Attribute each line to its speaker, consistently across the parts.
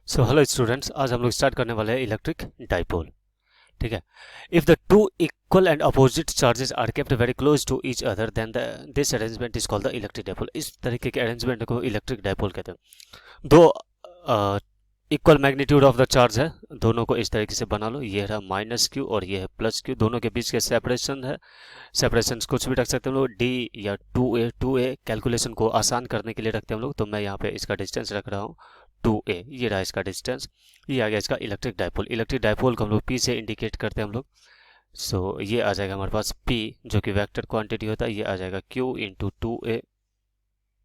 Speaker 1: So hello students, आज हम लोग स्टार्ट करने वाले हैं इलेक्ट्रिक डाइपोल। ठीक है। If the two equal and opposite charges are kept very close to each other then this arrangement is called the electric dipole. इस तरीके के अरेंजमेंट को इलेक्ट्रिक डाइपोल कहते हैं। दो equal magnitude of the charge है, दोनों को इस तरीके से बना लो। ये है माइनस क्यू और ये है प्लस क्यू, दोनों के बीच के सेपरेशन है। सेपरेशन कुछ भी रख सकते हैं हम लोग, डी या 2a कैलकुलेशन को आसान करने के लिए रखते हैं हम लोग, तो मैं यहाँ पे इसका डिस्टेंस रख रहा हूँ 2a। ये रहा इसका डिस्टेंस, ये आ गया इसका इलेक्ट्रिक डाइपोल। इलेक्ट्रिक डाइपोल को हम लोग p से इंडिकेट करते हैं हम लोग। सो ये आ जाएगा हमारे पास p, जो कि वेक्टर क्वांटिटी होता है, ये आ जाएगा q इंटू 2a।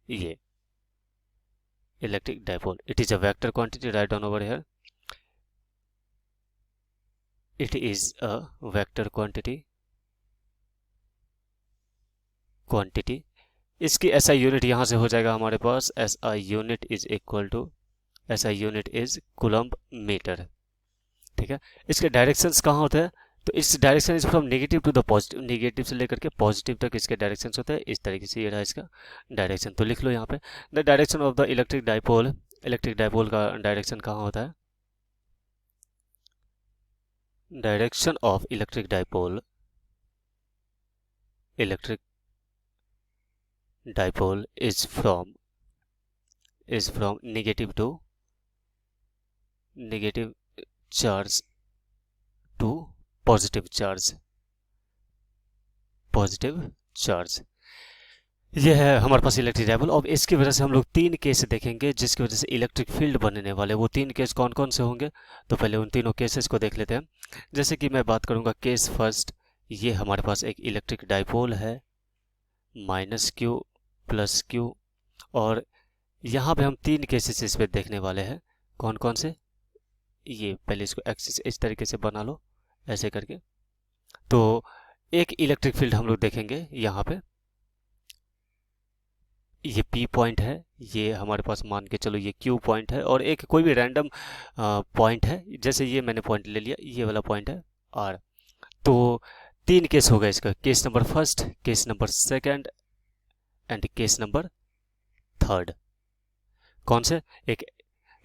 Speaker 1: ये electric dipole, it is a vector quantity, write down over here, it is a vector quantity। इसकी SI यूनिट यहाँ से हो जाएगा हमारे पास, SI unit is equal to, SI unit is coulomb metre. ठीक है। इसके डायरेक्शंस कहाँ होते हैं, तो इस direction is from negative to the positive, negative से लेकर के पॉजिटिव तक इसके डायरेक्शंस होते हैं। इस तरीके से ये रहा इसका डायरेक्शन, तो लिख लो यहाँ पे the direction of the electric dipole. Electric dipole का डायरेक्शन कहाँ होता है, direction of electric dipole, electric dipole is from negative to negative charge to positive charge, positive charge. यह है हमारे पास इलेक्ट्रिक डाइपोल। अब इसकी वजह से हम लोग तीन केस देखेंगे जिसकी वजह से इलेक्ट्रिक फील्ड बनने वाले। वो तीन केस कौन कौन से होंगे, तो पहले उन तीनों केसेस को देख लेते हैं। जैसे कि मैं बात करूंगा केस फर्स्ट, ये हमारे पास एक इलेक्ट्रिक डाइपोल है, माइनस क्यू प्लस क्यू, और यहाँ पे हम तीन केसेस इस पे देखने वाले हैं। कौन कौन से, ये पहले इसको एक्सिस इस तरीके से बना लो ऐसे करके। तो एक इलेक्ट्रिक फील्ड हम लोग देखेंगे यहाँ पे, ये P पॉइंट है, ये हमारे पास मान के चलो ये Q पॉइंट है, और एक कोई भी रैंडम पॉइंट है, जैसे ये मैंने पॉइंट ले लिया, ये वाला पॉइंट है R। तो तीन केस होगा इसका, case number first, case number second and case number third. कौन से, एक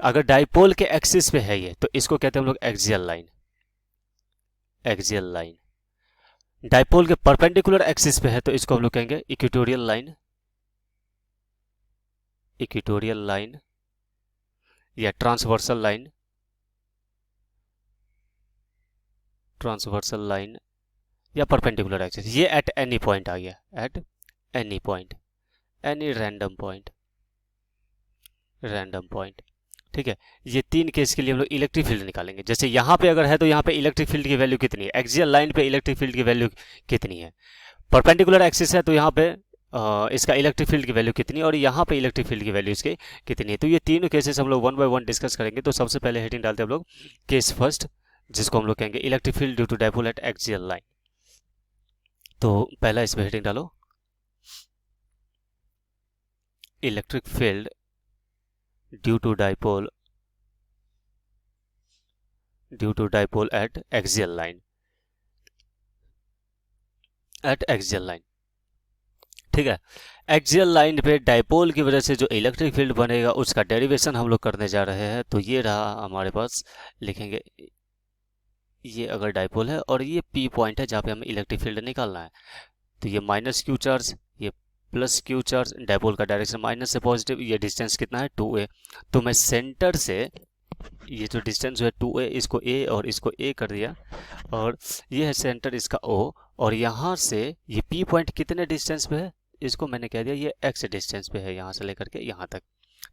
Speaker 1: अगर डाइपोल के एक्सिस पे है ये, तो इसको कहते हैं हम लोग axial line, axial line. Dipole के परपेंडिकुलर एक्सिस पे है तो इसको हम लोग कहेंगे इक्वेटोरियल लाइन, इक्वेटोरियल लाइन या ट्रांसवर्सल लाइन, ट्रांसवर्सल लाइन या परपेंडिकुलर एक्सिस। ये एट एनी पॉइंट आ गया, eight any point, any random point, random point. ठीक है। ये तीन केस के लिए हम लोग इलेक्ट्रिक फील्ड निकालेंगे। जैसे यहाँ पे अगर है तो यहाँ पे इलेक्ट्रिक फील्ड की वैल्यू कितनी है, एक्सियल लाइन पे इलेक्ट्रिक फील्ड की वैल्यू कितनी है, परपेंडिकुलर एक्सिस है तो यहाँ पे इसका इलेक्ट्रिक फील्ड की वैल्यू कितनी है, और यहाँ पे इलेक्ट्रिक फील्ड की वैल्यू इसकी कितनी है। तो ये तीनों केसेस हम लोग वन बाय वन डिस्कस करेंगे। तो सबसे पहले हेडिंग डालते हैं हम लोग केस फर्स्ट, जिसको हम लोग कहेंगे electric field due to dipole at axial line. तो पहला इसमें हेडिंग डालो, electric field due to dipole at axial line, at axial line. ठीक है। एक्सियल लाइन पे डाइपोल की वजह से जो इलेक्ट्रिक फील्ड बनेगा उसका डेरिवेशन हम लोग करने जा रहे हैं। तो ये रहा हमारे पास, लिखेंगे ये अगर डाइपोल है और ये P पॉइंट है जहाँ पे हमें इलेक्ट्रिक फील्ड निकालना है। तो ये माइनस क्यू चार्ज, ये प्लस क्यू चार्ज, डाइपोल का डायरेक्शन माइनस से पॉजिटिव, ये डिस्टेंस कितना है 2a। तो मैं सेंटर से ये जो डिस्टेंस है 2a, इसको a और इसको a कर दिया, और ये है सेंटर इसका O, और यहाँ से ये P पॉइंट कितने डिस्टेंस पे है, इसको मैंने कह दिया ये x डिस्टेंस पे है, यहाँ से लेकर के यहाँ तक।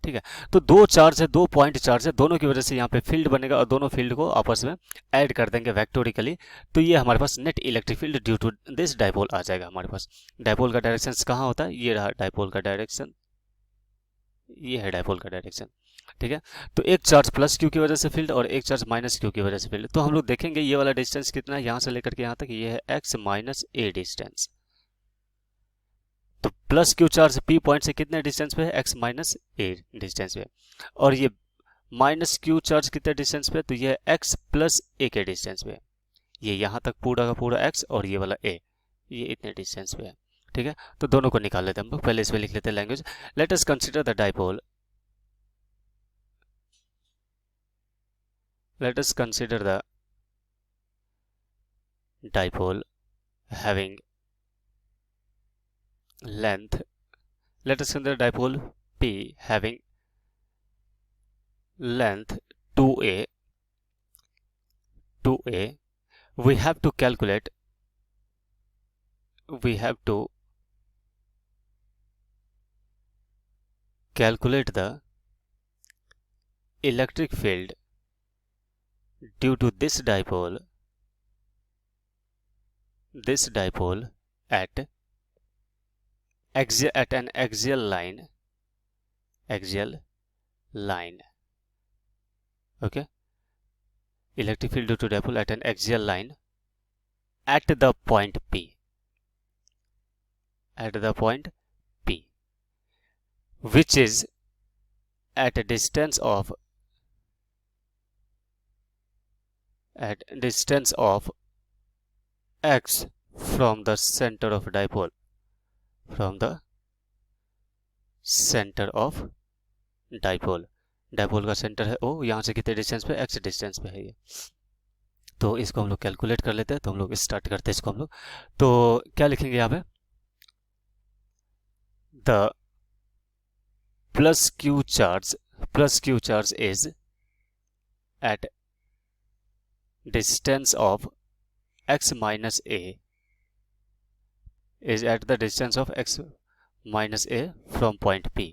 Speaker 1: ठीक है। तो दो चार्ज है, दो पॉइंट चार्ज है, दोनों की वजह से यहाँ पे फील्ड बनेगा, और दोनों फील्ड को आपस में ऐड कर देंगे वेक्टोरिकली। तो ये हमारे पास net electric field due to this dipole आ जाएगा हमारे पास। डाइपोल का डायरेक्शन कहाँ होता है, ये रहा डाइपोल का डायरेक्शन, ये है डाइपोल का डायरेक्शन। ठीक है। तो एक चार्ज प्लस क्यू की वजह से फील्ड और एक चार्ज माइनस क्यू की वजह से फील्ड। तो हम लोग देखेंगे ये वाला डिस्टेंस कितना है, यहाँ से लेकर के यहाँ तक, ये है x माइनस a डिस्टेंस। तो plus Q charge P point से कितने डिस्टेंस पे है, x माइनस a डिस्टेंस पे, और ये माइनस क्यू चार्ज कितने डिस्टेंस पे, तो ये है x प्लस a के डिस्टेंस पे। ये यहाँ तक पूरा का पूरा x और ये वाला a, ये इतने डिस्टेंस पे है। ठीक है। तो दोनों को निकाल लेते हैं हम लोग। पहले इसमें लिख लेते हैं language, let us consider the dipole, let us consider the dipole having length, let us consider dipole P having length 2a, we have to calculate the electric field due to this dipole at an axial line, okay, electric field due to dipole at an axial line at the point P, which is at a distance of x from the center of dipole, dipole का centre है O, यहाँ से कितने distance पे, x distance पे है ये। तो इसको हम लोग कैलकुलेट कर लेते हैं, तो हम लोग स्टार्ट करते हैं इसको हम लोग। तो क्या लिखेंगे यहाँ पे, the plus Q charge is at distance of x minus a, is at the distance of x minus a from point P,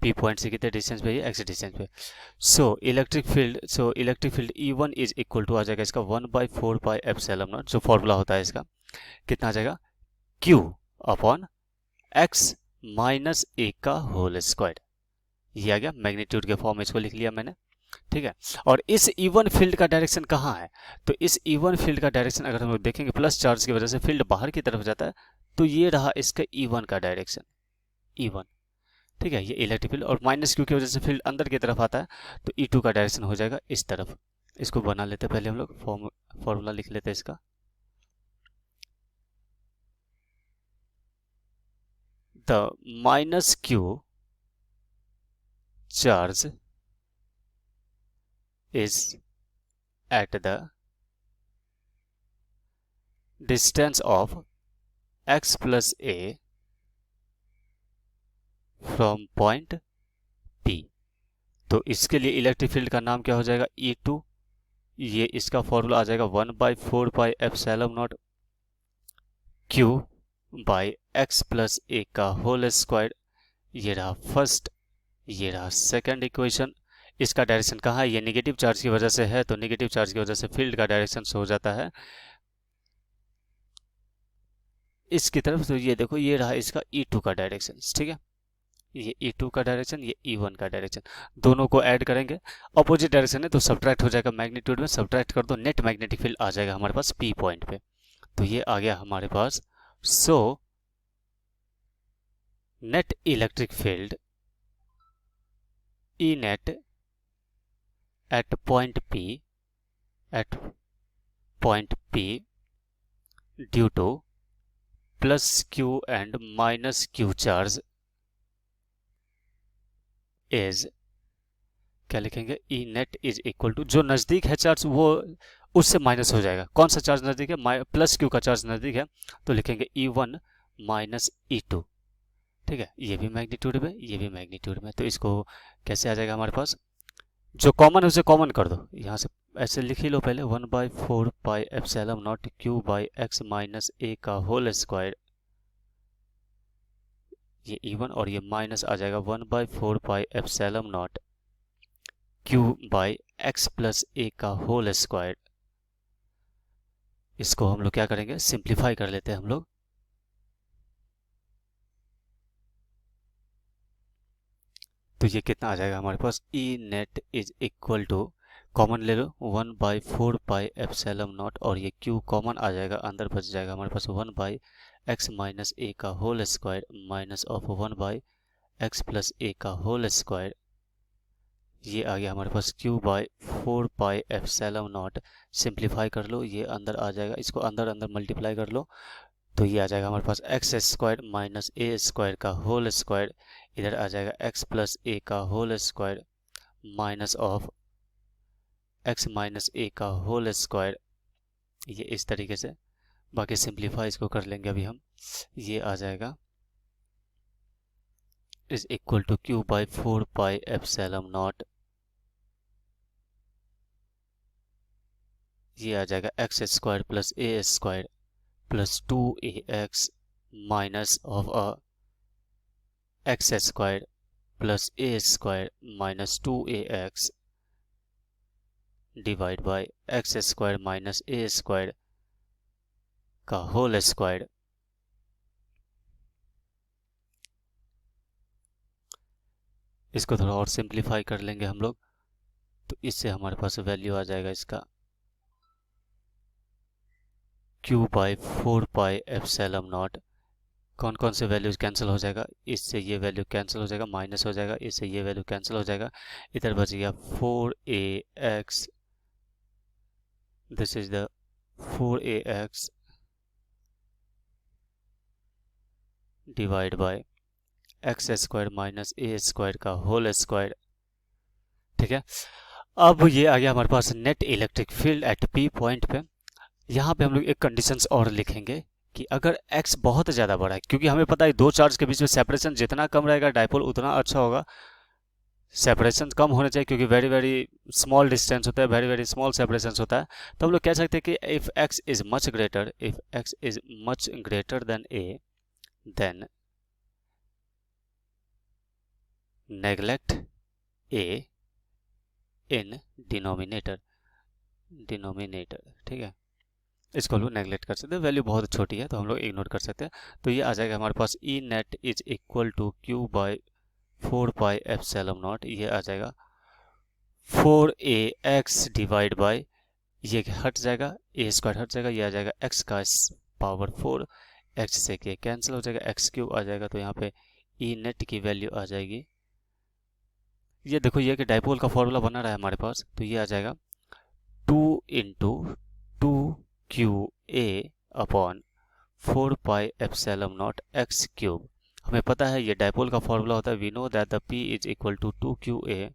Speaker 1: P point से कितने डिस्टेंस पे है, x डिस्टेंस पे। So electric field E1 is equal to आ जाएगा इसका 1/4 pi epsilon nought, जो formula होता है इसका, कितना आ जाएगा, Q upon x minus a का होल स्क्वायर। ये आ गया मैग्नीट्यूड के फॉर्म में, इसको लिख लिया मैंने, ठीक है। और इस E1 फील्ड का डायरेक्शन कहाँ है, तो इस E1 फील्ड का डायरेक्शन अगर हम लोग देखेंगे, प्लस चार्ज की वजह से फील्ड बाहर की तरफ जाता है, तो ये रहा इसका E1 का डायरेक्शन, E1, ठीक है, ये इलेक्ट्रिक फील्ड। और माइनस क्यू की वजह से फील्ड अंदर की तरफ आता है, तो E2 का डायरेक्शन हो जाएगा इस तरफ। इसको बना लेते हैं पहले हम लोग, फॉर्मूला लिख लेते हैं इसका। The minus Q charge is at the distance of x plus a from point P। तो इसके लिए इलेक्ट्रिक फील्ड का नाम क्या हो जाएगा, E2, ये इसका फॉर्मूला आ जाएगा 1/4 pi epsilon not Q by x plus a का होल स्क्वायर। ये रहा फर्स्ट, ये रहा सेकंड इक्वेशन। इसका डायरेक्शन कहाँ है, ये नेगेटिव चार्ज की वजह से है, तो नेगेटिव चार्ज की वजह से फील्ड का डायरेक्शन हो जाता है इसकी तरफ। तो ये देखो, ये रहा इसका E2 का डायरेक्शन, ठीक है, ये E2 का डायरेक्शन, ये E1 का डायरेक्शन, दोनों को ऐड करेंगे, अपोजिट डायरेक्शन है तो सब्ट्रैक्ट हो जाएगा, मैग्नीट्यूड में सब्ट्रैक्ट कर दो, नेट मैग्नेटिक फील्ड आ जाएगा हमारे पास P पॉइंट पे। तो ये आ गया हमारे पास। So net electric field E net at point P due to plus Q and minus Q charge is, क्या लिखेंगे, E net is equal to, जो नजदीक है चार्ज वो उससे माइनस हो जाएगा, कौन सा चार्ज नजदीक है, प्लस Q का चार्ज नजदीक है, तो लिखेंगे E1 माइनस E2, ठीक है, ये भी मैग्नीट्यूड में, ये भी मैग्नीट्यूड में। तो इसको कैसे आ जाएगा हमारे पास, जो कॉमन है उसे कॉमन कर दो, यहाँ से ऐसे लिख ही लो पहले, 1/4 pi epsilon not Q by x minus a का होल स्क्वायर, ये E1 और ये माइनस आ जाएगा 1/4 pi epsilon not Q by x plus a का होल स्क्वायर। इसको हम लोग क्या करेंगे, सिंप्लीफाई कर लेते हैं हम लोग। तो ये कितना आ जाएगा हमारे पास, E net is equal to, common ले लो, 1/4 पाई एप्सिलॉन नॉट, और ये Q कॉमन आ जाएगा, अंदर बच जाएगा हमारे पास 1/x माइनस a का whole square minus of 1/x plus a का होल स्क्वायर। ये आ गया हमारे पास Q/4 pi epsilon naught. Simplify कर लो, ये अंदर आ जाएगा, इसको अंदर अंदर मल्टीप्लाई कर लो, तो ये आ जाएगा हमारे पास एक्स स्क्वायर माइनस ए स्क्वायर का होल स्क्वायर, इधर आ जाएगा एक्स प्लस ए का whole square minus of X minus A का होल स्क्वायर। ये इस तरीके से, बाकी सिंप्लीफाई इसको कर लेंगे अभी हम। ये आ जाएगा is equal to Q by 4 pi epsilon not. ये आ जाएगा x square plus a square plus 2ax minus of x square plus a square minus 2ax divide by x square minus A square का whole square. इसको थोड़ा और simplify कर लेंगे हम लोग, तो इससे हमारे पास वैल्यू आ जाएगा इसका q by 4 pi epsilon not. कौन कौन से वैल्यूज कैंसिल हो जाएगा, इससे ये वैल्यू कैंसिल हो जाएगा, माइनस हो जाएगा, इससे ये वैल्यू कैंसिल हो जाएगा, इधर बच गया 4ax, this is the 4ax divide by x square minus A square का होल स्क्वायर। ठीक है, अब ये आ गया हमारे पास net electric field at P point पे। यहाँ पे हम लोग एक कंडीशंस और लिखेंगे कि अगर x बहुत ज़्यादा बड़ा है, क्योंकि हमें पता है दो चार्ज के बीच में सेपरेशन जितना कम रहेगा डायपोल उतना अच्छा होगा। सेपरेशन कम होना चाहिए क्योंकि वेरी वेरी स्मॉल डिस्टेंस होता है, वेरी वेरी स्मॉल सेपरेशन होता है। तो हम लोग कह सकते हैं कि if x is much greater than a, then neglect a in denominator. ठीक है, इसको हम लोग नेगलेक्ट कर सकते हैं, वैल्यू बहुत छोटी है तो हम लोग इग्नोर कर सकते हैं। तो ये आ जाएगा हमारे पास E net is equal to Q by 4 pi epsilon not. ये आ जाएगा 4ax डिवाइड बाई, ये हट जाएगा, ए स्क्वायर हट जाएगा, ये आ जाएगा x का पावर 4, x से के कैंसिल हो जाएगा, x क्यूब आ जाएगा, तो यहाँ पे ई नेट की वैल्यू आ जाएगी। ये देखो ये कि डाइपोल का फॉर्मूला बना रहा है हमारे पास, तो ये आ जाएगा 2 into 2qa upon 4 pi epsilon nought X cube. हमें पता है ये डाइपोल का फॉर्मूला होता है, we know that the p is equal to 2qa।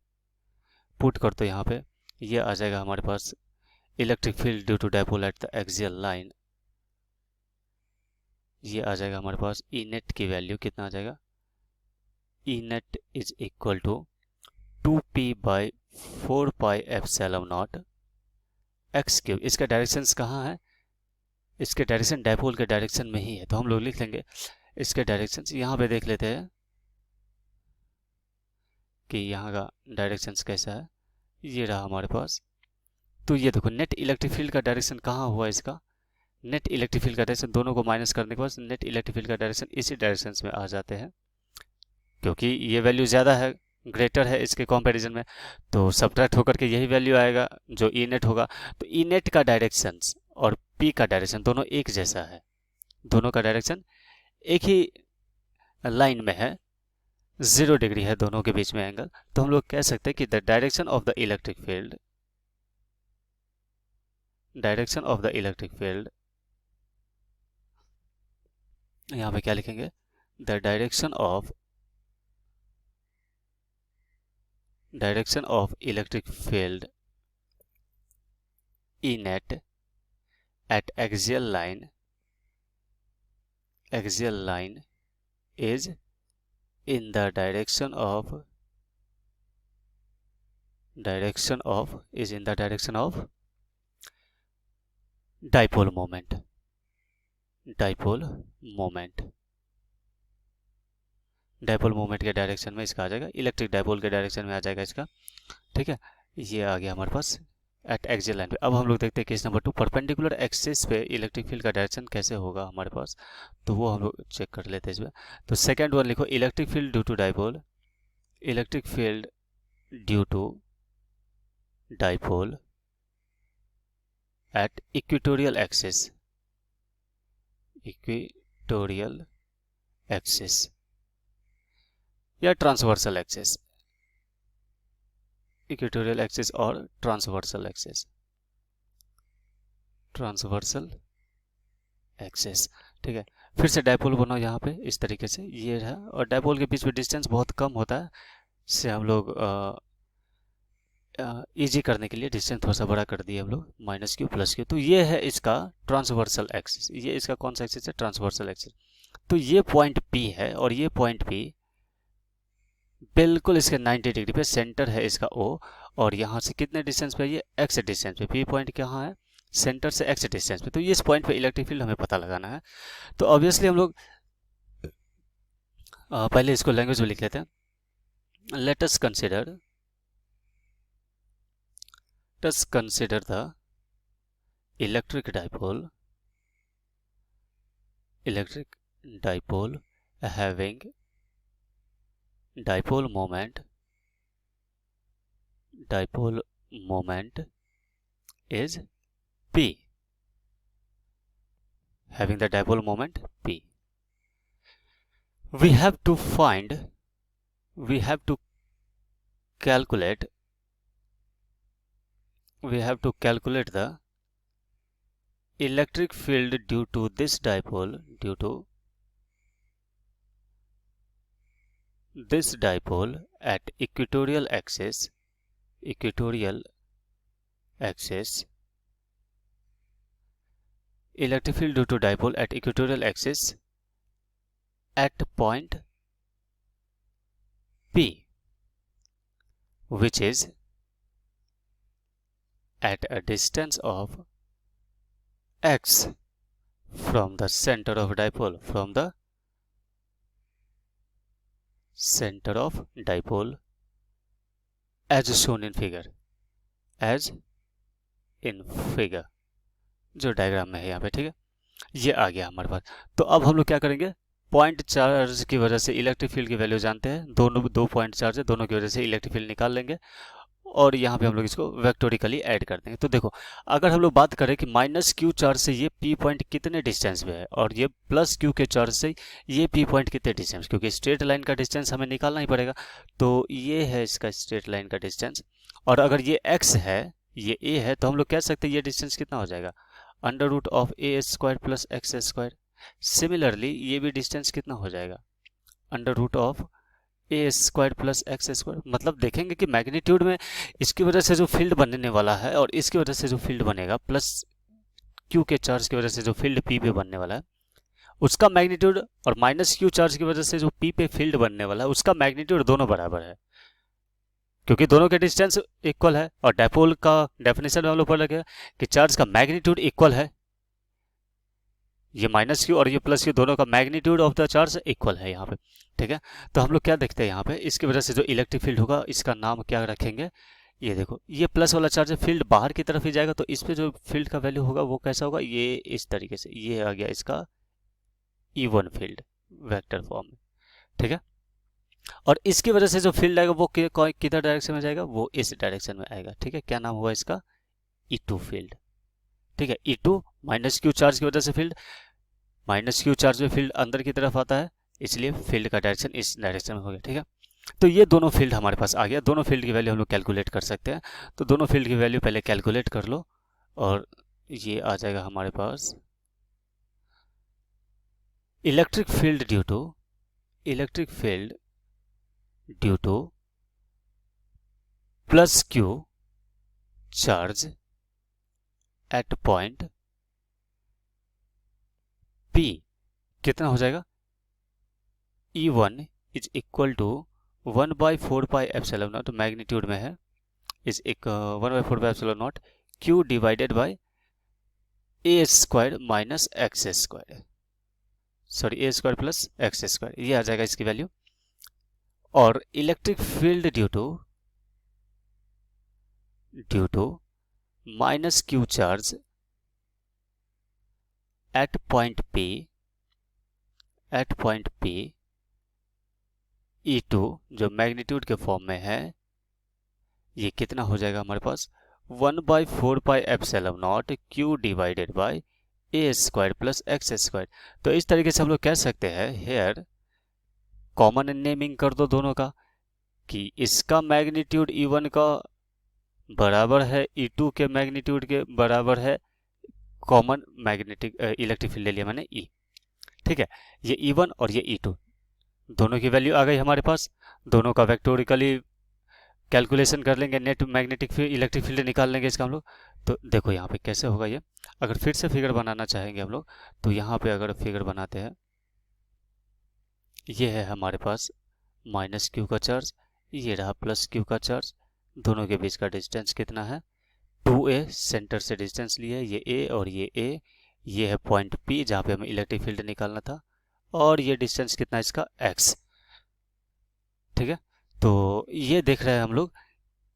Speaker 1: Put कर तो यहाँ पे ये आ जाएगा हमारे पास electric field due to dipole at the axial line. ये आ जाएगा हमारे पास ई नेट की वैल्यू कितना आ जाएगा, E net is equal to 2p by 4 pi epsilon nought X cube. इसका डायरेक्शंस कहाँ है, इसके डायरेक्शन डायपोल के डायरेक्शन में ही है, तो हम लोग लिख लेंगे इसके डायरेक्शंस। यहाँ पे देख लेते हैं कि यहाँ का डायरेक्शंस कैसा है। ये रहा हमारे पास, तो ये देखो नेट इलेक्ट्रिक फील्ड का डायरेक्शन कहाँ हुआ इसका, नेट इलेक्ट्रिक फील्ड का डायरेक्शन दोनों को माइनस करने के बाद नेट इलेक्ट्रिक फील्ड का डायरेक्शन इसी डायरेक्शन में आ जाते हैं, क्योंकि ये वैल्यू ज़्यादा है, ग्रेटर है इसके कंपैरिजन में, तो सब्ट्रैक्ट होकर के यही वैल्यू आएगा जो ई नेट होगा। तो ई नेट का डायरेक्शंस और पी का डायरेक्शन दोनों एक जैसा है, दोनों का डायरेक्शन एक ही लाइन में है, 0 डिग्री है दोनों के बीच में एंगल। तो हम लोग कह सकते हैं कि the direction of the electric field, direction of the electric field, यहाँ पे क्या लिखेंगे, the direction of electric field E net at axial line is in the direction of dipole moment। Dipole moment के डायरेक्शन में इसका आ जाएगा, electric dipole के direction में आ जाएगा इसका। ठीक है, ये आ गया हमारे पास एट एक्सियल लाइन पे। अब हम लोग देखते हैं केस नंबर 2, परपेंडिकुलर एक्सिस पे इलेक्ट्रिक फील्ड का डायरेक्शन कैसे होगा हमारे पास, तो वो हम लोग चेक कर लेते हैं इसमें। तो सेकेंड वन लिखो, electric field due to dipole, electric field due to dipole at equatorial axis, या ट्रांसवर्सल एक्सिस, इक्वेटोरियल एक्सिस और ट्रांसवर्सल एक्सिस। ठीक है। फिर से डायपोल बनाओ यहाँ पे इस तरीके से, ये है, और डायपोल के बीच में डिस्टेंस बहुत कम होता है, इससे हम लोग इजी करने के लिए डिस्टेंस थोड़ा सा बड़ा कर दिए हम लोग, माइनस क्यू प्लस क्यू। तो ये है इसका ट्रांसवर्सल एक्सिस, ये इसका कौन सा एक्सिस है, ट्रांसवर्सल एक्सिस। तो ये पॉइंट P है और ये पॉइंट P बिल्कुल इसके 90 डिग्री पे सेंटर है इसका O, और यहाँ से कितने डिस्टेंस पे, ये x डिस्टेंस पे, P पॉइंट कहाँ है, सेंटर से x डिस्टेंस पे। तो ये इस पॉइंट पे इलेक्ट्रिक फील्ड हमें पता लगाना है। तो ऑब्वियसली हम लोग पहले इसको लैंग्वेज में लिख लेते हैं। Let us consider the electric dipole having dipole moment is P, having the dipole moment P. We have to calculate the electric field due to this dipole at equatorial axis electric field due to dipole at equatorial axis at point P, which is at a distance of x from the center of dipole, as shown in figure, जो diagram में है यहाँ पे, ठीक है। ये आ गया हमारे पास। तो अब हम लोग क्या करेंगे, पॉइंट चार्ज की वजह से इलेक्ट्रिक फील्ड की वैल्यू जानते हैं, दो पॉइंट चार्ज है, दोनों की वजह से इलेक्ट्रिक फील्ड निकाल लेंगे, और यहाँ पे हम लोग इसको वेक्टोरिकली ऐड कर देंगे। तो देखो, अगर हम लोग बात करें कि माइनस क्यू चार्ज से ये पी पॉइंट कितने डिस्टेंस पे है, और ये प्लस क्यू के चार्ज से ये पी पॉइंट कितने डिस्टेंस, क्योंकि स्ट्रेट लाइन का डिस्टेंस हमें निकालना ही पड़ेगा। तो ये है इसका स्ट्रेट लाइन का डिस्टेंस, और अगर ये एक्स है, ये ए है, तो हम लोग कह सकते हैं ये डिस्टेंस कितना हो जाएगा, under root of a square plus x square. Similarly ये भी डिस्टेंस कितना हो जाएगा, under root of a square plus x square. मतलब देखेंगे कि मैग्नीट्यूड में इसकी वजह से जो फील्ड बनने वाला है और इसकी वजह से जो फील्ड बनेगा, प्लस क्यू के चार्ज की वजह से जो फील्ड पी पे बनने वाला है उसका मैग्नीट्यूड, और माइनस क्यू चार्ज की वजह से जो पी पे फील्ड बनने वाला है उसका मैग्नीट्यूड दोनों बराबर है, क्योंकि दोनों के डिस्टेंस इक्वल है। और डायपोल का डेफिनेशन में हम लोग पढ़ रखे कि चार्ज का मैग्नीट्यूड इक्वल है, ये माइनस क्यू और ये प्लस क्यू दोनों का magnitude of the charge equal है यहाँ पे, ठीक है। तो हम लोग क्या देखते हैं यहाँ पे, इसकी वजह से जो इलेक्ट्रिक फील्ड होगा इसका नाम क्या रखेंगे, ये देखो, ये प्लस वाला चार्ज है, फील्ड बाहर की तरफ ही जाएगा, तो इस पे जो फील्ड का वैल्यू होगा वो कैसा होगा, ये इस तरीके से, ये आ गया इसका इवन फील्ड वेक्टर फॉर्म में, ठीक है। और इसकी वजह से जो फील्ड आएगा वो किधर डायरेक्शन में जाएगा, वो इस डायरेक्शन में आएगा, ठीक है। क्या नाम हुआ इसका, E2 फील्ड, ठीक है। E2 माइनस क्यू चार्ज की वजह से फील्ड, माइनस क्यू चार्ज में फील्ड अंदर की तरफ आता है, इसलिए फील्ड का डायरेक्शन इस डायरेक्शन में हो गया, ठीक है। तो ये दोनों फील्ड हमारे पास आ गया, दोनों फील्ड की वैल्यू हम लोग कैलकुलेट कर सकते हैं। तो दोनों फील्ड की वैल्यू पहले कैलकुलेट कर लो, और ये आ जाएगा हमारे पास electric field due to plus Q charge at point P कितना हो जाएगा, E1 is equal to 1/4πε0, magnitude में है, is 1/4πε0 Q divided by A square minus X square, sorry A square plus x square, ये आ जाएगा इसकी वैल्यू। और electric field due to minus Q charge at point P E2 जो magnitude के form में है, ये कितना हो जाएगा हमारे पास, 1/4πε0 Q divided by A square plus x square. तो इस तरीके से हम लोग कह सकते हैं, हेयर कॉमन नेमिंग कर दो दोनों का, कि इसका मैग्नीट्यूड E1 का बराबर है E2 के मैग्नीट्यूड के बराबर है, कॉमन मैग्नेटिक इलेक्ट्रिक फील्ड ले लिया मैंने E, ठीक है। ये E1 और ये E2 दोनों की वैल्यू आ गई हमारे पास। दोनों का वेक्टोरिकली कैलकुलेशन कर लेंगे, net magnetic field electric field निकाल लेंगे इसका हम लोग। तो देखो यहाँ पे कैसे होगा ये। अगर फिर से फिगर बनाना चाहेंगे हम लोग, तो यहाँ पे अगर फिगर बनाते हैं, ये है हमारे पास माइनस क्यू का चार्ज, ये रहा प्लस क्यू का चार्ज। दोनों के बीच का डिस्टेंस कितना है 2a, सेंटर से डिस्टेंस लिया है ये a और ये a। ये है पॉइंट P जहाँ पे हमें इलेक्ट्रिक फील्ड निकालना था, और ये डिस्टेंस कितना है इसका x। ठीक है, तो ये देख रहे हैं हम लोग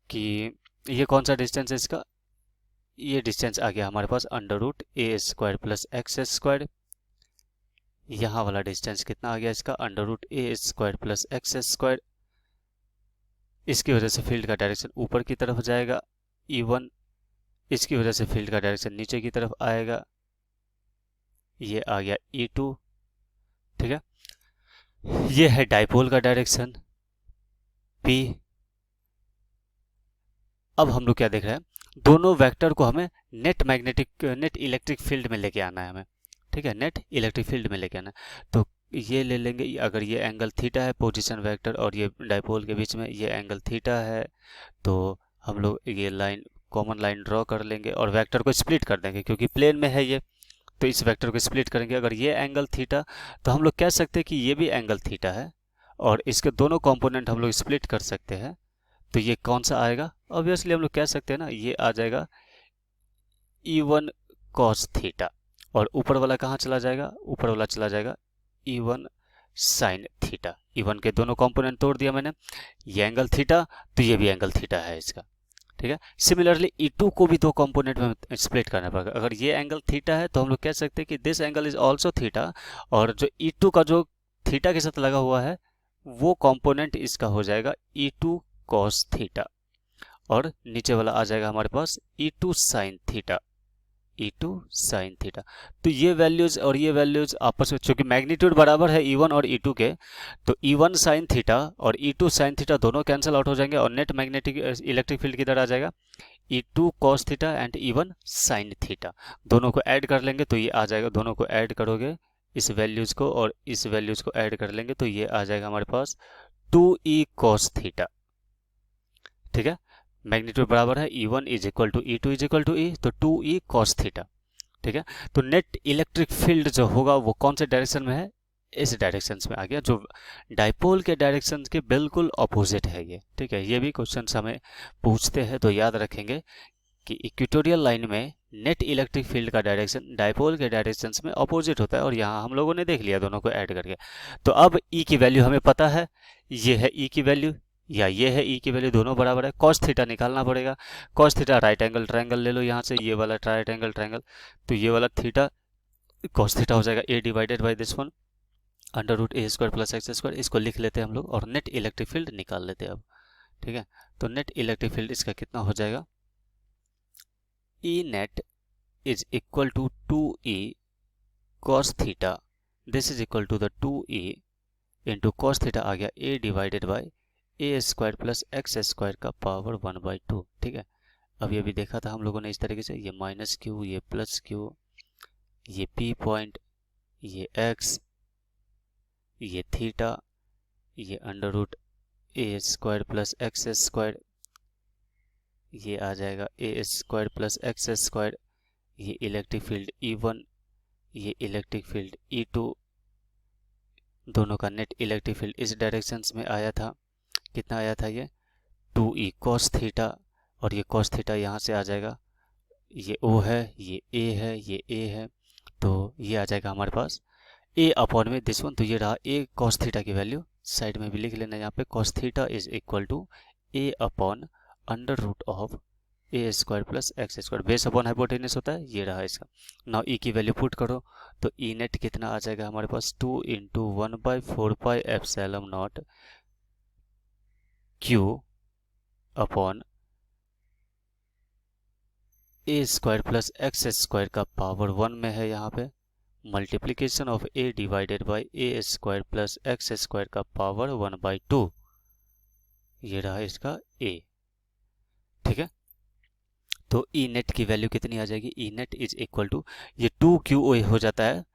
Speaker 1: कि ये कौन सा डिस्टेंस है इसका। ये डिस्टेंस आ गया हमारे पास √a² प्लस x²। यहाँ वाला डिस्टेंस कितना आ गया इसका √a² प्लस x²। इसकी वजह से फील्ड का डायरेक्शन ऊपर की तरफ जाएगा E1, इसकी वजह से फील्ड का डायरेक्शन नीचे की तरफ आएगा, ये आ गया E2। ठीक है, ये है डाइपोल का डायरेक्शन P। अब हम लोग क्या देख रहे हैं, दोनों वेक्टर को हमें नेट इलेक्ट्रिक फील्ड में लेके आना है हमें। ठीक है, नेट इलेक्ट्रिक फील्ड में लेके आना है। तो ये ले लेंगे, अगर ये एंगल थीटा है पोजीशन वेक्टर और ये डाइपोल के बीच में ये एंगल थीटा है, तो हम लोग ये लाइन कॉमन लाइन ड्रॉ कर लेंगे और वेक्टर को स्प्लिट कर देंगे, क्योंकि प्लेन में है ये, तो इस वेक्टर को स्प्लिट करेंगे। अगर ये एंगल थीटा, तो हम लोग कह सकते हैं कि ये भी एंगल थीटा है, और इसके दोनों कंपोनेंट हम लोग स्प्लिट कर सकते हैं। तो ये कौन सा आएगा, ऑब्वियसली हम लोग कह सकते हैं ना, ये आ जाएगा E1 cos थीटा, और ऊपर वाला कहाँ चला जाएगा, ऊपर वाला चला जाएगा E1 sin थीटा। E1 के दोनों कंपोनेंट तोड़ दिया मैंने, ये एंगल थीटा, तो ये भी एंगल थीटा है इसका। ठीक है, सिमिलरली E2 को भी दो कंपोनेंट में स्प्लिट करना पड़ेगा। अगर ये एंगल थीटा है तो हम लोग कह सकते हैं कि this angle is also theta, और जो E2 का जो थीटा के साथ लगा हुआ है वो कंपोनेंट इसका हो जाएगा E2 cos थीटा, और नीचे वाला आ जाएगा हमारे पास E2 sin theta, E2 sin theta. तो ये वैल्यूज और ये वैल्यूज आपस में, चूंकि मैग्नीट्यूड बराबर है E1 और E2 के, तो E1 sin थीटा और E2 sin थीटा दोनों कैंसिल आउट हो जाएंगे, और नेट मैग्नेटिक इलेक्ट्रिक फील्ड किधर आ जाएगा E2 cos theta and E1 sin theta. दोनों को ऐड कर लेंगे तो ये आ जाएगा, दोनों को ऐड करोगे इस वैल्यूज को और इस वैल्यूज को ऐड कर लेंगे तो ये आ जाएगा हमारे पास 2E cos थीटा। ठीक है, मैग्नीट्यूड बराबर है E1 is equal to E2 is equal to E, तो 2E cos थीटा। ठीक है, तो नेट इलेक्ट्रिक फील्ड जो होगा वो कौन से डायरेक्शन में है, इस डायरेक्शन में आ गया, जो डाइपोल के डायरेक्शन के बिल्कुल अपोजिट है ये। ठीक है, ये भी क्वेश्चन हमें पूछते हैं, तो याद रखेंगे कि इक्वेटोरियल लाइन में नेट इलेक्ट्रिक फील्ड का डायरेक्शन डाइपोल के डायरेक्शन में अपोजिट होता है, और यहाँ हम लोगों ने देख लिया दोनों को ऐड करके। तो अब E की वैल्यू हमें पता है, ये है E की वैल्यू या ये है E की वैल्यू, दोनों बराबर है। cos थीटा निकालना पड़ेगा, cos theta right angle triangle ले लो यहाँ से, ये वाला राइट एंगल ट्रायंगल, तो ये वाला थीटा cos थीटा हो जाएगा a divided by this one √a² plus x²। इसको लिख लेते हैं हम लोग और नेट इलेक्ट्रिक फील्ड निकाल लेते हैं अब। ठीक है, तो नेट इलेक्ट्रिक फील्ड इसका कितना हो जाएगा, E net is equal to 2E cos theta, this is equal to the 2E into cos theta आ गया a divided by a² plus x² का पावर 1/2। ठीक है, अभी अभी देखा था हम लोगों ने इस तरीके से, ये माइनस क्यू, ये प्लस क्यू, ये P पॉइंट, ये x, ये थीटा, ये √a² प्लस x², ये आ जाएगा a² प्लस x², ये इलेक्ट्रिक फील्ड E1, ये इलेक्ट्रिक फील्ड E2, दोनों का नेट इलेक्ट्रिक फील्ड इस डायरेक्शन में आया था। कितना आया था ये 2E cos थीटा, और ये cos थीटा यहाँ से आ जाएगा, ये O है, ये A है, ये A है, तो ये आ जाएगा हमारे पास A अपॉन में दिस वन। तो ये रहा A cos थीटा की वैल्यू, साइड में भी लिख लेना यहाँ पे, cos theta is equal to A upon √a² plus x², base upon hypotenuse होता है, ये रहा इसका। नाउ E की वैल्यू पुट करो, तो E नेट कितना आ जाएगा हमारे पास 2 इंटू 1/4πε0 Q upon a² plus x² का पावर 1 में है यहाँ पे, multiplication of a divided by a² plus x² का पावर 1/2, ये रहा इसका a। ठीक है, तो E नेट की वैल्यू कितनी आ जाएगी, E net is equal to, ये 2Q हो जाता है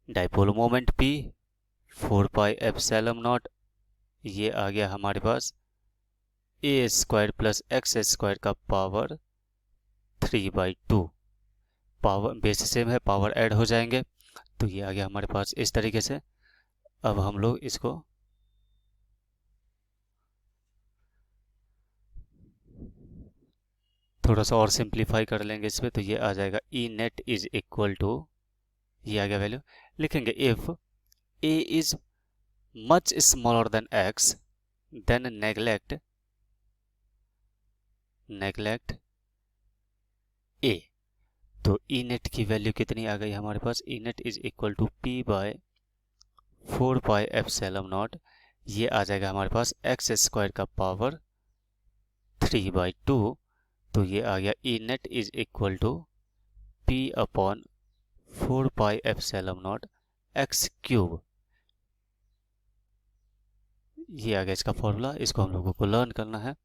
Speaker 1: dipole moment P 4 pi epsilon not, ये आ गया हमारे पास a square plus x square का पावर 3/2। पावर बेस सेम है, पावर ऐड हो जाएंगे, तो ये आ गया हमारे पास इस तरीके से। अब हम लोग इसको थोड़ा सा और सिंप्लीफाई कर लेंगे इसमें, तो ये आ जाएगा E net is equal to, ये आ गया वैल्यू, लिखेंगे if A is much smaller than X then neglect A. तो ई नेट की वैल्यू कितनी आ गई हमारे पास, E net is equal to P by 4 pi epsilon not, ये आ जाएगा हमारे पास एक्स स्क्वायर का पावर 3/2। तो ये आ गया E net is equal to P upon 4 pi epsilon nought X cube. ये आ गया इसका फॉर्मूला, इसको हम लोगों को लर्न करना है।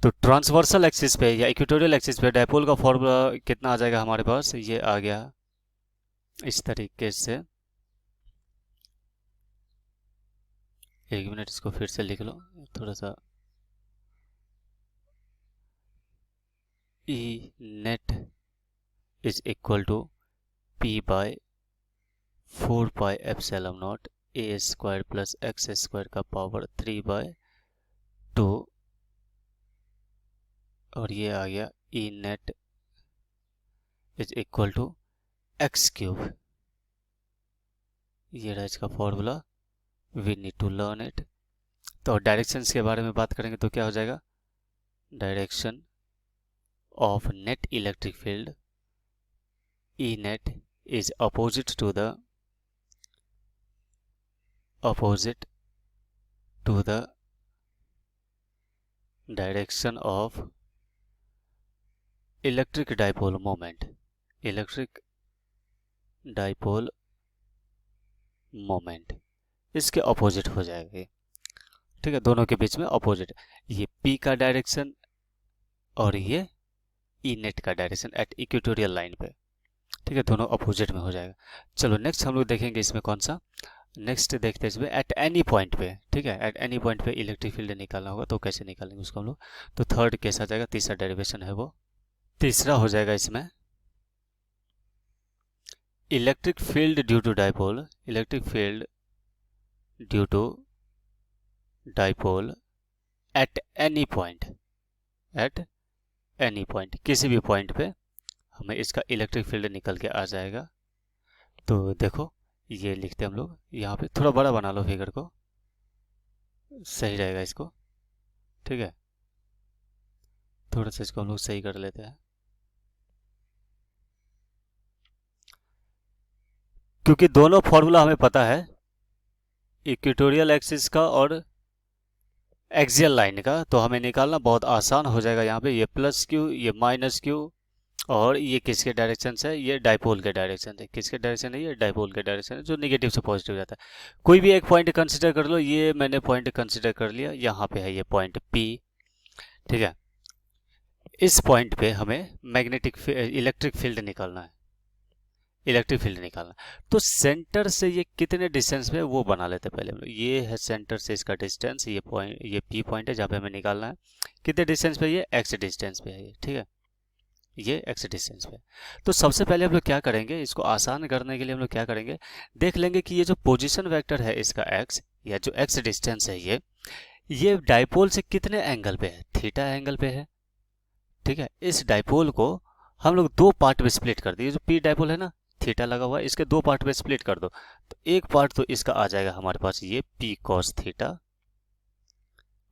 Speaker 1: तो ट्रांसवर्सल एक्सिस पे या इक्वेटोरियल एक्सिस पे डायपोल का फॉर्मूला कितना आ जाएगा हमारे पास, ये आ गया इस तरीके से। एक मिनट, इसको फिर से लिख लो थोड़ा सा। E net is equal to P by 4 pi epsilon nought A square plus x square का पावर 3/2, और ये आ गया E net is equal to X cube. ये रहा इसका formula, we need to learn it. तो डायरेक्शंस के बारे में बात करेंगे तो क्या हो जाएगा, direction of net electric field E net is opposite to the direction of electric dipole moment इसके अपोजिट हो जाएगा, ठीक है, दोनों के बीच में अपोजिट। ये P का डायरेक्शन और ये ई नेट का डायरेक्शन एट इक्वेटोरियल लाइन पे, ठीक है, दोनों अपोजिट में हो जाएगा। चलो नेक्स्ट हम लोग देखेंगे इसमें कौन सा, नेक्स्ट देखते हैं इसमें एट एनी पॉइंट पे, ठीक है, एट एनी पॉइंट पे इलेक्ट्रिक फील्ड निकालना होगा तो कैसे निकालेंगे उसको हम लोग। तो थर्ड केस आ जाएगा, तीसरा डेरिवेशन है वो, तीसरा हो जाएगा इसमें electric field due to dipole, electric field due to dipole at any point, किसी भी पॉइंट पे हमें इसका इलेक्ट्रिक फील्ड निकल के आ जाएगा। तो देखो ये लिखते हैं हम लोग, यहाँ पे थोड़ा बड़ा बना लो फिगर को, सही रहेगा इसको, ठीक है, थोड़ा सा इसको हम लोग सही कर लेते हैं, क्योंकि दोनों फॉर्मूला हमें पता है, इक्वेटोरियल एक्सिस का और एक्सियल लाइन का, तो हमें निकालना बहुत आसान हो जाएगा। यहाँ पे ये प्लस क्यू, ये माइनस क्यू, और ये किसके डायरेक्शन से, ये डाइपोल के डायरेक्शन से, किसके डायरेक्शन है, ये डाइपोल के डायरेक्शन है, जो नेगेटिव से पॉजिटिव जाता है। कोई भी एक पॉइंट कंसिडर कर लो, ये मैंने पॉइंट कंसिडर कर लिया, यहाँ पे है ये पॉइंट P, ठीक है, इस पॉइंट पे हमें मैग्नेटिक इलेक्ट्रिक फील्ड निकालना है, इलेक्ट्रिक फील्ड निकालना। तो सेंटर से ये कितने डिस्टेंस पे वो बना लेते हैं पहले हम लोग। ये है सेंटर से इसका डिस्टेंस, ये पॉइंट, ये P पॉइंट है जहाँ पे हमें निकालना है। कितने डिस्टेंस पे, ये x डिस्टेंस पे है ये, ठीक है, ये x डिस्टेंस पे। तो सबसे पहले हम लोग क्या करेंगे, इसको आसान करने के लिए हम लोग क्या करेंगे, देख लेंगे कि ये जो पोजीशन वेक्टर है इसका x, या जो x डिस्टेंस है ये डाइपोल से कितने एंगल पे है, थीटा एंगल पे है, ठीक है। इस डाइपोल को हम लोग दो पार्ट में स्प्लिट कर दिए, जो P डाइपोल है ना, थीटा लगा हुआ है, इसके दो पार्ट में स्प्लिट कर दो। तो एक पार्ट तो इसका आ जाएगा हमारे पास ये P cos थीटा,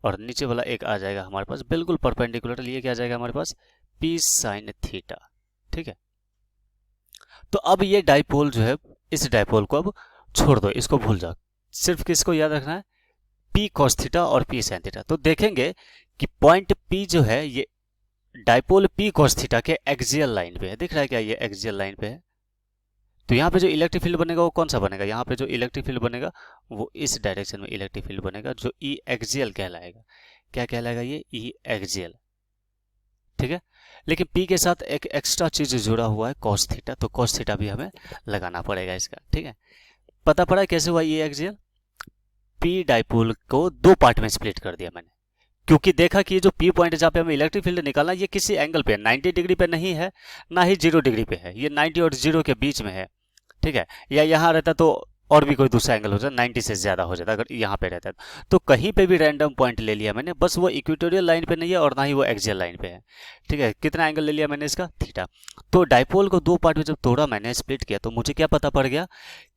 Speaker 1: और नीचे वाला एक आ जाएगा हमारे पास बिल्कुल परपेंडिकुलर, ये क्या आ जाएगा हमारे पास P sin थीटा, ठीक है। तो अब ये डाइपोल जो है, इस डाइपोल को अब छोड़ दो, इसको भूल जाओ, सिर्फ किसको याद रखना है, P cos थीटा और P sin थीटा। तो देखेंगे कि पॉइंट P जो है ये डाइपोल P cos थीटा के एक्सियल लाइन पे है, दिख रहा है क्या, ये एक्सियल लाइन पे है। तो यहाँ पे जो इलेक्ट्रिक फील्ड बनेगा वो कौन सा बनेगा, यहाँ पे जो इलेक्ट्रिक फील्ड बनेगा वो इस डायरेक्शन में इलेक्ट्रिक फील्ड बनेगा, जो ई एक्सियल कहलाएगा। क्या कहलाएगा, ये ई एक्सियल, ठीक है। लेकिन पी के साथ एक एक्स्ट्रा चीज जुड़ा हुआ है कॉस थीटा, तो कॉस थीटा भी हमें लगाना पड़ेगा इसका। ठीक है, पता पड़ा कैसे हुआ ये एक्सियल? पी डाइपोल को दो पार्ट में स्प्लिट कर दिया मैंने, क्योंकि देखा कि ये जो पी पॉइंट जहाँ पे हमें इलेक्ट्रिक फील्ड निकालना ये किसी एंगल पे 90 डिग्री पे नहीं है, ना ही 0 डिग्री पे है, ये 90 और 0 के बीच में है। ठीक है, या यहाँ रहता तो और भी कोई दूसरा एंगल हो जाता, 90 से ज्यादा हो जाता अगर यहाँ पे रहता तो कहीं पे भी रैंडम पॉइंट ले लिया मैंने, बस वो इक्वेटोरियल लाइन पे नहीं है और ना ही वो एक्सियल लाइन पे है। ठीक है, कितना एंगल ले लिया मैंने इसका? थीटा। तो डाइपोल को दो पार्ट में जब तोड़ा मैंने, स्प्लिट किया, तो मुझे क्या पता पड़ गया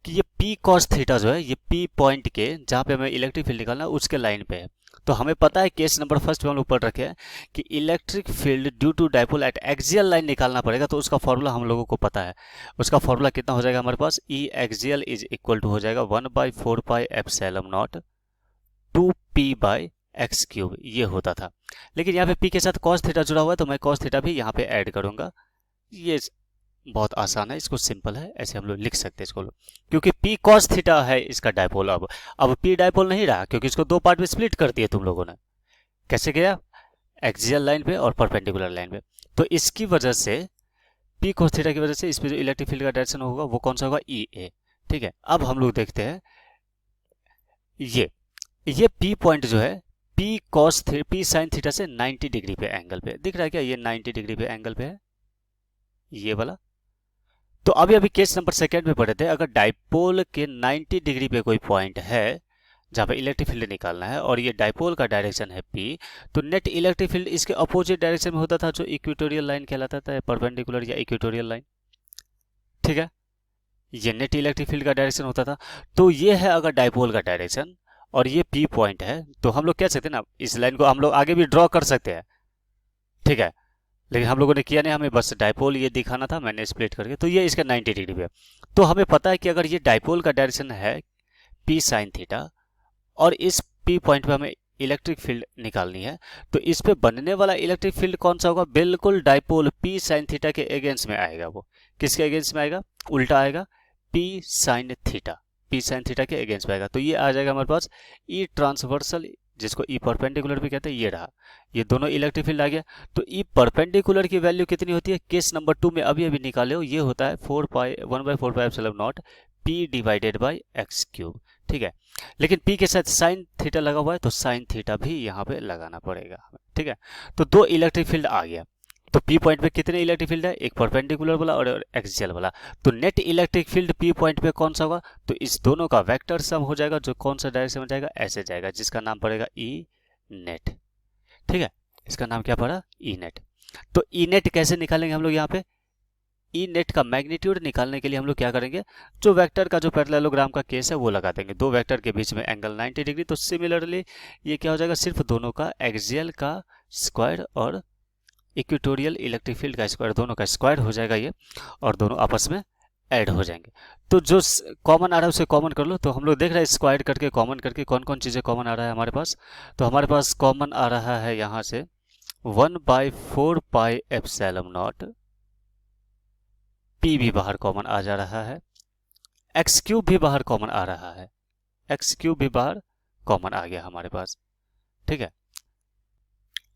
Speaker 1: कि ये पी कॉस थीटा जो है ये पी पॉइंट के जहाँ पे हमें इलेक्ट्रिक फील्ड निकालना है उसके लाइन पे है। तो हमें पता है केस नंबर फर्स्ट में हम लोग पढ़ रखे हैं कि electric field due to dipole at axial line निकालना पड़ेगा, तो उसका फॉर्मूला हम लोगों को पता है। उसका फॉर्मूला कितना हो जाएगा हमारे पास? ई एक्सियल इज इक्वल टू हो जाएगा 1/4 पाई एप्सिलॉन नॉट 2p/x³ ये होता था। लेकिन यहाँ पे p के साथ cos थीटा जुड़ा हुआ है तो मैं cos थीटा भी यहाँ पे ऐड करूंगा। ये बहुत आसान है, इसको सिंपल है, ऐसे हम लोग लिख सकते हैं इसको, क्योंकि p cos थीटा है इसका डाइपोल। अब p डाइपोल नहीं रहा क्योंकि इसको दो पार्ट में स्प्लिट कर दिए तुम लोगों ने। कैसे गया? एक्सियल लाइन पे और परपेंडिकुलर लाइन पे। तो इसकी वजह से p cos थीटा की वजह से इस पे जो इलेक्ट्रिक फील्ड का डायरेक्शन होगा वो कौन सा होगा? EA। ठीक है, अब हम लोग देखते हैं ये P पॉइंट जो है P साइन थीटा से 90 डिग्री पे एंगल पे दिख रहा है क्या? ये 90 डिग्री पे एंगल पे है ये वाला। तो अभी अभी केस नंबर सेकेंड में पढ़े थे, अगर डाइपोल के 90 डिग्री पे कोई पॉइंट है जहां पे इलेक्ट्रिक फील्ड निकालना है और ये डाइपोल का डायरेक्शन है P, तो नेट इलेक्ट्रिक फील्ड इसके अपोजिट डायरेक्शन में होता था जो इक्वेटोरियल लाइन कहलाता था, परपेंडिकुलर या इक्वेटोरियल लाइन। ठीक है, ये नेट इलेक्ट्रिक फील्ड का डायरेक्शन होता था। तो ये है अगर डाइपोल का डायरेक्शन और ये P पॉइंट है, तो हम लोग कह सकते हैं ना, इस लाइन को हम लोग आगे भी ड्रॉ कर सकते हैं। ठीक है, लेकिन हम लोगों ने किया नहीं, हमें बस डाइपोल ये दिखाना था, मैंने स्प्लिट करके। तो ये इसका 90 डिग्री पे, तो हमें पता है कि अगर ये डाइपोल का डायरेक्शन है P साइन थीटा और इस P पॉइंट पे हमें इलेक्ट्रिक फील्ड निकालनी है, तो इस पे बनने वाला इलेक्ट्रिक फील्ड कौन सा होगा? बिल्कुल डाइपोल P साइन थीटा के अगेंस्ट में आएगा। वो किसके अगेंस्ट में आएगा? उल्टा आएगा, P साइन थीटा के अगेंस्ट में आएगा। तो ये आ जाएगा हमारे पास E ट्रांसवर्सल, जिसको E परपेंडिकुलर भी कहते हैं, ये रहा, ये दोनों इलेक्ट्रिक फील्ड आ गया। तो E परपेंडिकुलर की वैल्यू कितनी होती है? केस नंबर 2 में अभी अभी निकाले हो, ये होता है 1/4 pi epsilon not P divided by x³। ठीक है, लेकिन P के साथ साइन थीटा लगा हुआ है तो साइन थीटा भी यहाँ पे लगाना पड़ेगा हमें। ठीक है, तो दो इलेक्ट्रिक फील्ड आ गया। तो P पॉइंट पे कितने इलेक्ट्रिक फील्ड है? एक परपेंडिकुलर वाला और एक्सियल वाला। तो net electric field P point पे कौन सा होगा? तो इस दोनों का वेक्टर सम हो जाएगा, जो कौन सा डायरेक्शन में जाएगा? ऐसे जाएगा, जिसका नाम पड़ेगा E नेट। ठीक है, इसका नाम क्या पड़ा? E net. तो E नेट कैसे निकालेंगे हम लोग? यहाँ पे ई नेट का मैग्नीट्यूड निकालने के लिए हम लोग क्या करेंगे? जो वेक्टर का जो पैरेललोग्राम का केस है वो लगा देंगे, दो वेक्टर के बीच में एंगल 90 डिग्री। तो सिमिलरली ये क्या हो जाएगा? सिर्फ दोनों का एक्सियल का स्क्वायर और इक्वेटोरियल इलेक्ट्रिक फील्ड का स्क्वायर, दोनों का स्क्वायर हो जाएगा ये, और दोनों आपस में ऐड हो जाएंगे। तो जो कॉमन आ रहा है उसे कॉमन कर लो। तो हम लोग देख रहे हैं स्क्वायर करके कॉमन करके कौन कौन चीज़ें कॉमन आ रहा है हमारे पास। तो हमारे पास कॉमन आ रहा है यहाँ से 1/4 पाई एप्सिलॉन नॉट, P भी बाहर कॉमन आ जा रहा है, x³ भी बाहर कॉमन आ रहा है, x³ भी बाहर कॉमन आ गया हमारे पास। ठीक है,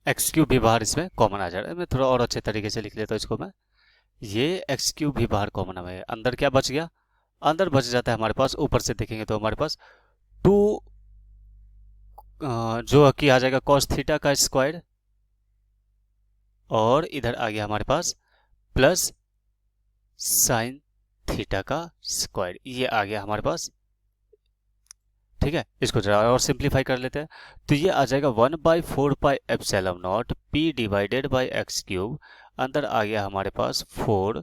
Speaker 1: x³ भी बाहर इसमें कॉमन आ जा रहा है। मैं थोड़ा और अच्छे तरीके से लिख लेता हूँ इसको मैं, ये x³ भी बाहर कॉमन है। अंदर क्या बच गया? अंदर बच जाता है हमारे पास, ऊपर से देखेंगे तो हमारे पास 2 जो कि आ जाएगा cos थीटा का स्क्वायर, और इधर आ गया हमारे पास प्लस साइन थीटा का स्क्वायर, ये आ गया हमारे पास। ठीक है, इसको जरा और सिंप्लीफाई कर लेते हैं। तो ये आ जाएगा 1/4 pi epsilon not P divided by x³, अंदर आ गया हमारे पास 4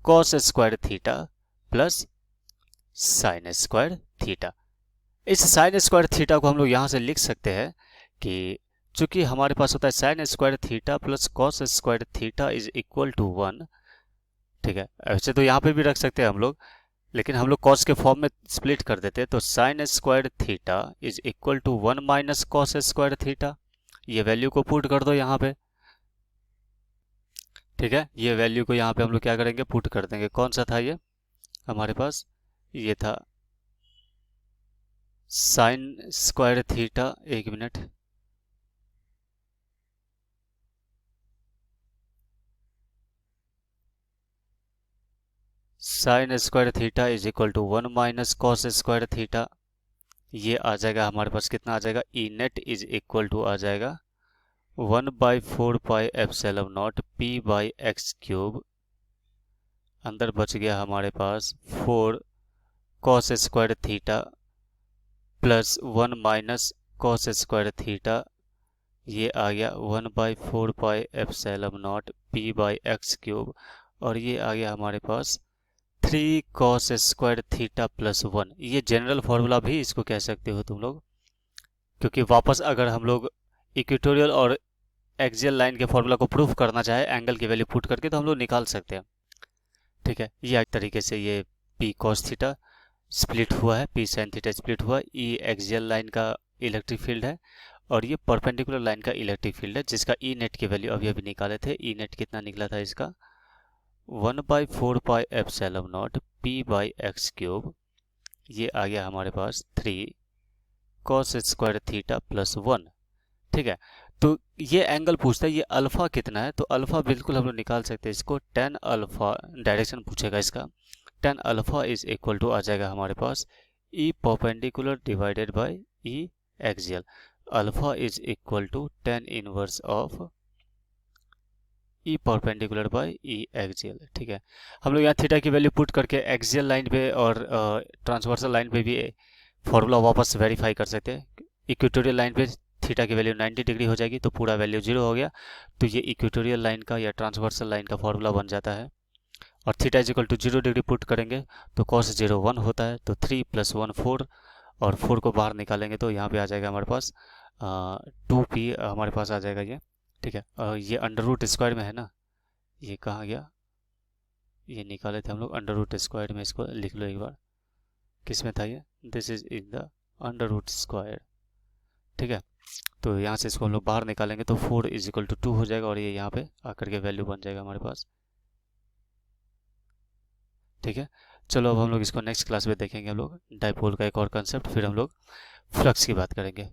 Speaker 1: cos square theta plus sign square theta. इस साइन स्क्वायर थीटा को हम लोग यहाँ से लिख सकते हैं कि चूंकि हमारे पास होता है sine square theta plus cos square theta is equal to 1। ठीक है, ऐसे तो यहाँ पे भी रख सकते हैं हम लोग, लेकिन हम लोग cos के फॉर्म में स्प्लिट कर देते हैं। तो sine square theta is equal to 1 minus cos square theta, ये वैल्यू को पुट कर दो यहाँ पे। ठीक है, ये वैल्यू को यहाँ पे हम लोग क्या करेंगे? पुट कर देंगे। कौन सा था ये हमारे पास? ये था साइन स्क्वायर थीटा, एक minute, sine square theta is equal to 1 minus cos square theta. ये आ जाएगा हमारे पास, कितना आ जाएगा, E net is equal to आ जाएगा 1/4 pi epsilon naught P by x cube. अंदर बच गया हमारे पास 4 cos square theta plus 1 minus cos square theta. ये आ गया 1/4 pi epsilon naught P by x cube. और ये आ गया हमारे पास 3 कॉस स्क्वायर थीटा प्लस 1। ये जनरल फार्मूला भी इसको कह सकते हो तुम लोग, क्योंकि वापस अगर हम लोग इक्वेटोरियल और एक्सियल लाइन के फार्मूला को प्रूफ करना चाहे एंगल की वैल्यू पुट करके, तो हम लोग निकाल सकते हैं। ठीक है, ये एक तरीके से ये पी कॉस थीटा स्प्लिट हुआ है, पी साइन थीटा स्प्लिट हुआ। ई एक्सियल लाइन का इलेक्ट्रिक फील्ड है और ये परपेंडिकुलर लाइन का इलेक्ट्रिक फील्ड है, जिसका ई नेट की वैल्यू अभी अभी निकाले थे। ई नेट कितना निकला था इसका, 1/4 pi epsilon naught P by x cube. ये आ गया हमारे पास 3 कॉस स्क्वायर थीटा प्लस 1। ठीक है, तो ये एंगल पूछता है ये अल्फा कितना है, तो अल्फा बिल्कुल हम लोग निकाल सकते हैं इसको। tan अल्फा डायरेक्शन पूछेगा इसका, tan alpha is equal to आ जाएगा हमारे पास E perpendicular divided by E axial. Alpha is equal to tan inverse of E perpendicular by E axial. ठीक है, हम लोग यहाँ थीटा की वैल्यू पुट करके एक्सियल लाइन पे और ट्रांसवर्सल लाइन पे भी फॉर्मूला वापस वेरीफाई कर सकते हैं। इक्वेटोरियल लाइन पे थीटा की वैल्यू 90 डिग्री हो जाएगी तो पूरा वैल्यू 0 हो गया, तो ये इक्वेटोरियल लाइन का या ट्रांसवर्सल लाइन का फॉर्मूला बन जाता है। और theta is equal to 0 degree put करेंगे तो cos 0 1 होता है, तो 3 + 1 4, और 4 को बाहर निकालेंगे तो यहाँ पे आ जाएगा हमारे पास 2p हमारे पास आ जाएगा ये। ठीक है, ये अंडर रूट स्क्वायर में है ना, ये कहाँ गया, ये निकाले थे हम लोग अंडर रूट स्क्वायर में, इसको लिख लो एक बार, किस में था ये, this is in the under root square. ठीक है, तो यहाँ से इसको हम लोग बाहर निकालेंगे तो 4 = 2 हो जाएगा और ये यहाँ पे आकर के वैल्यू बन जाएगा हमारे पास। ठीक है, चलो अब हम लोग इसको नेक्स्ट क्लास में देखेंगे हम लोग डाइपोल का एक और कंसेप्ट, फिर हम लोग फ्लक्स की बात करेंगे।